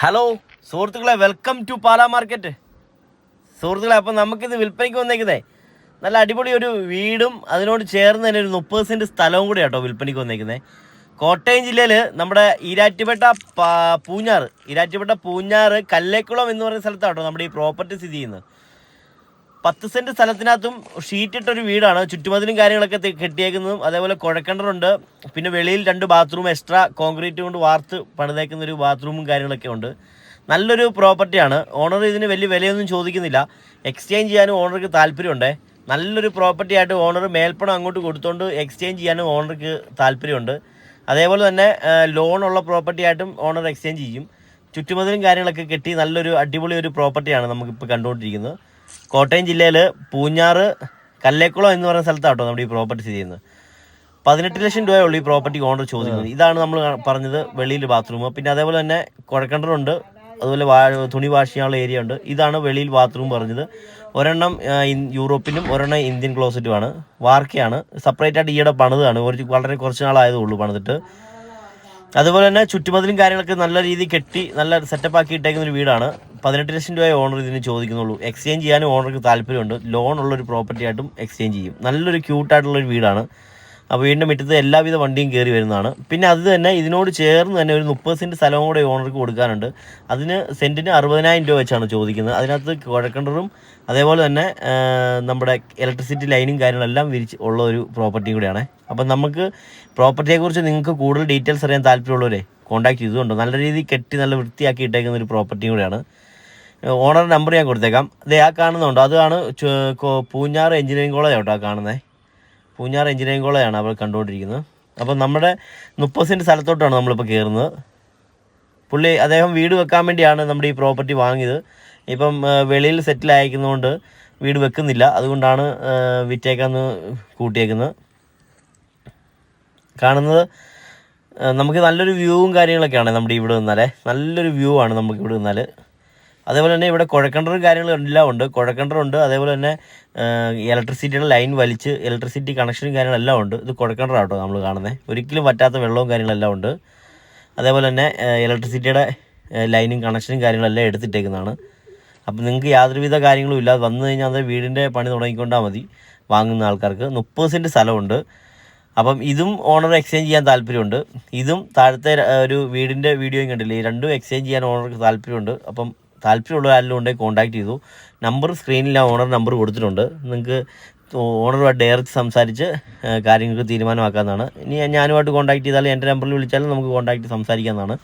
Hello സുഹൃത്തുക്കളെ, welcome to Pala market. സുഹൃത്തുക്കളെ, അപ്പം നമുക്കിത് വിൽപ്പനയ്ക്ക് വന്നേക്കുന്നേ നല്ല അടിപൊളി ഒരു വീടും അതിനോട് ചേർന്ന് തന്നെ ഒരു 30 സെൻറ്റ് സ്ഥലവും കൂടി കേട്ടോ വിൽപ്പനയ്ക്ക് വന്നേക്കുന്നത്. കോട്ടയം ജില്ലയിൽ നമ്മുടെ ഈരാറ്റുപേട്ട പൂഞ്ഞാറ് കല്ലേക്കുളം എന്ന് പറയുന്ന സ്ഥലത്താട്ടോ നമ്മുടെ ഈ പ്രോപ്പർട്ടി സ്ഥിതി ചെയ്യുന്നത്. 10 സെൻറ്റ് സ്ഥലത്തിനകത്തും ഷീറ്റിട്ടൊരു വീടാണ്. ചുറ്റുമതിലും കാര്യങ്ങളൊക്കെ കെട്ടിയേക്കുന്നതും അതേപോലെ കുഴക്കിണറുണ്ട്. പിന്നെ വെളിയിൽ 2 ബാത്റൂം എക്സ്ട്രാ കോൺക്രീറ്റ് കൊണ്ട് വാർത്ത് പണിതേക്കുന്നൊരു ബാത്റൂമും കാര്യങ്ങളൊക്കെ ഉണ്ട്. നല്ലൊരു പ്രോപ്പർട്ടിയാണ്. ഓണർ ഇതിന് വലിയ വിലയൊന്നും ചോദിക്കുന്നില്ല. എക്സ്ചേഞ്ച് ചെയ്യാനും ഓണർക്ക് താല്പര്യമുണ്ട്. നല്ലൊരു പ്രോപ്പർട്ടി ആയിട്ട് ഓണർ മേൽപ്പണം അങ്ങോട്ട് കൊടുത്തുകൊണ്ട് എക്സ്ചേഞ്ച് ചെയ്യാനും ഓണർക്ക് താല്പര്യമുണ്ട്. അതേപോലെ തന്നെ ലോണുള്ള പ്രോപ്പർട്ടി ആയിട്ടും ഓണർ എക്സ്ചേഞ്ച് ചെയ്യും. ചുറ്റുമതിലും കാര്യങ്ങളൊക്കെ കെട്ടി നല്ലൊരു അടിപൊളി ഒരു പ്രോപ്പർട്ടിയാണ് നമുക്കിപ്പോൾ കണ്ടുകൊണ്ടിരിക്കുന്നത്. കോട്ടയം ജില്ലയിൽ പൂഞ്ഞാറ് കല്ലേക്കുളം എന്ന് പറയുന്ന സ്ഥലത്താട്ടോ നമ്മുടെ ഈ പ്രോപ്പർട്ടി സ്ഥിതി ചെയ്യുന്നത്. 18 ലക്ഷം രൂപയുള്ളൂ ഈ പ്രോപ്പർട്ടി ഓണർ ചോദിക്കുന്നത്. ഇതാണ് നമ്മൾ പറഞ്ഞത് വെളിയിൽ ബാത്റൂം. പിന്നെ അതേപോലെ തന്നെ കുഴക്കിണറുണ്ട്. അതുപോലെ തുണി വാഷ് ചെയ്യാനുള്ള ഏരിയ ഉണ്ട്. ഇതാണ് വെളിയിൽ ബാത്റൂം പറഞ്ഞത്. ഒരെണ്ണം യൂറോപ്പിനും ഒരെണ്ണം ഇന്ത്യൻ ക്ലോസറ്റുമാണ്. വാർക്കയാണ്. സെപ്പറേറ്റ് ആയിട്ട് ഈയിടെ പണിതാണ്. വളരെ കുറച്ച് നാളായതുള്ളൂ പണിതിട്ട്. അതുപോലെ തന്നെ ചുറ്റുമതിലും കാര്യങ്ങളൊക്കെ നല്ല രീതിയിൽ കെട്ടി നല്ല സെറ്റപ്പ് ആക്കി ഇട്ടേക്കുന്ന ഒരു വീടാണ്. 18 ലക്ഷം രൂപ ഓണർ ഇതിന് ചോദിക്കുന്നുള്ളൂ. എക്സ്ചേഞ്ച് ചെയ്യാനും ഓണർക്ക് താല്പര്യമുണ്ട്. ലോൺ ഉള്ളൊരു പ്രോപ്പർട്ടി ആയിട്ടും എക്സ്ചേഞ്ച് ചെയ്യും. നല്ലൊരു ക്യൂട്ടായിട്ടുള്ളൊരു വീടാണ്. അപ്പോൾ വീടിൻ്റെ മുറ്റത്ത് എല്ലാവിധ വണ്ടിയും കയറി വരുന്നതാണ്. പിന്നെ അത് തന്നെ ഇതിനോട് ചേർന്ന് തന്നെ ഒരു 30 സെൻറ്റ് സ്ഥലവും കൂടെ ഓണർക്ക് കൊടുക്കാനുണ്ട്. അതിന് സെൻറ്റിന് 60,000 രൂപ വെച്ചാണ് ചോദിക്കുന്നത്. അതിനകത്ത് കുഴക്കിണറും അതേപോലെ തന്നെ നമ്മുടെ ഇലക്ട്രിസിറ്റി ലൈനും കാര്യങ്ങളെല്ലാം വിരിച്ച് ഉള്ള ഒരു പ്രോപ്പർട്ടിയും കൂടെയാണ്. അപ്പം നമുക്ക് പ്രോപ്പർട്ടിയെക്കുറിച്ച് നിങ്ങൾക്ക് കൂടുതൽ ഡീറ്റെയിൽസ് അറിയാൻ താല്പര്യമുള്ളവരെ കോൺടാക്ട് ചെയ്തുകൊണ്ടോ. നല്ല രീതിയിൽ കെട്ടി നല്ല വൃത്തിയാക്കി ഇട്ടേക്കുന്ന ഒരു പ്രോപ്പർട്ടിയും കൂടെയാണ്. ഓണർ നമ്പർ ഞാൻ കൊടുത്തേക്കാം. അതേ ആ കാണുന്നുണ്ടോ, അതാണ് പൂഞ്ഞാറ് എഞ്ചിനീയറിംഗ് കോളേജ് കേട്ടോ. ആ കാണുന്നത് പൂഞ്ഞാറ് എഞ്ചിനീയറിംഗ് കോളേജാണ് അവർ കണ്ടുകൊണ്ടിരിക്കുന്നത്. അപ്പം നമ്മുടെ 30 സെൻറ്റ് സ്ഥലത്തോട്ടാണ് നമ്മളിപ്പോൾ കയറുന്നത്. അദ്ദേഹം വീട് വെക്കാൻ വേണ്ടിയാണ് നമ്മുടെ ഈ പ്രോപ്പർട്ടി വാങ്ങിയത്. ഇപ്പം വെളിയിൽ സെറ്റിൽ അയക്കുന്നതുകൊണ്ട് വീട് വെക്കുന്നില്ല. അതുകൊണ്ടാണ് വിറ്റേക്കാന്ന് കൂട്ടിയേക്കുന്നത്. കാണുന്നത് നമുക്ക് നല്ലൊരു വ്യൂവും കാര്യങ്ങളൊക്കെയാണ് നമ്മുടെ ഇവിടെ നിന്നാലേ. നല്ലൊരു വ്യൂ ആണ് നമുക്ക് ഇവിടെ നിന്നാൽ. അതേപോലെ തന്നെ ഇവിടെ കുഴക്കിണറും കാര്യങ്ങളും എല്ലാം ഉണ്ട്. കുഴക്കിണറുണ്ട്. അതേപോലെ തന്നെ ഇലക്ട്രിസിറ്റിയുടെ ലൈൻ വലിച്ച് ഇലക്ട്രിസിറ്റി കണക്ഷനും കാര്യങ്ങളെല്ലാം ഉണ്ട്. ഇത് കുഴക്കിണറാട്ടോ നമ്മൾ കാണുന്നത്. ഒരിക്കലും പറ്റാത്ത വെള്ളവും കാര്യങ്ങളെല്ലാം ഉണ്ട്. അതേപോലെ തന്നെ ഇലക്ട്രിസിറ്റിയുടെ ലൈനും കണക്ഷനും കാര്യങ്ങളെല്ലാം എടുത്തിട്ടേക്കുന്നതാണ്. അപ്പം നിങ്ങൾക്ക് യാതൊരുവിധ കാര്യങ്ങളും ഇല്ല. വന്നു കഴിഞ്ഞാൽ അത് വീടിൻ്റെ പണി തുടങ്ങിക്കൊണ്ടാൽ മതി. വാങ്ങുന്ന ആൾക്കാർക്ക് 30 സെൻറ്റ് സ്ഥലമുണ്ട്. അപ്പം ഇതും ഓണർ എക്സ്ചേഞ്ച് ചെയ്യാൻ താല്പര്യമുണ്ട്. ഇതും താഴത്തെ ഒരു വീടിൻ്റെ വീഡിയോയും കണ്ടില്ലേ, ഈ രണ്ടും എക്സ്ചേഞ്ച് ചെയ്യാൻ ഓണർക്ക് താല്പര്യമുണ്ട്. അപ്പം താല്പര്യമുള്ള ആരെങ്കിലും ഉണ്ടെങ്കിൽ കോൺടാക്ട് ചെയ്തു. നമ്പർ സ്ക്രീനിൽ ആ ഓണർ നമ്പർ കൊടുത്തിട്ടുണ്ട്. നിങ്ങൾക്ക് ഓണറുമായിട്ട് ഡയറക്റ്റ് സംസാരിച്ച് കാര്യങ്ങൾക്ക് തീരുമാനമാക്കാവുന്നതാണ്. ഇനി ഞാനുമായിട്ട് കോൺടാക്ട് ചെയ്താലും എൻ്റെ നമ്പറിൽ വിളിച്ചാലും നമുക്ക് കോൺടാക്ട് സംസാരിക്കാവുന്നതാണ്.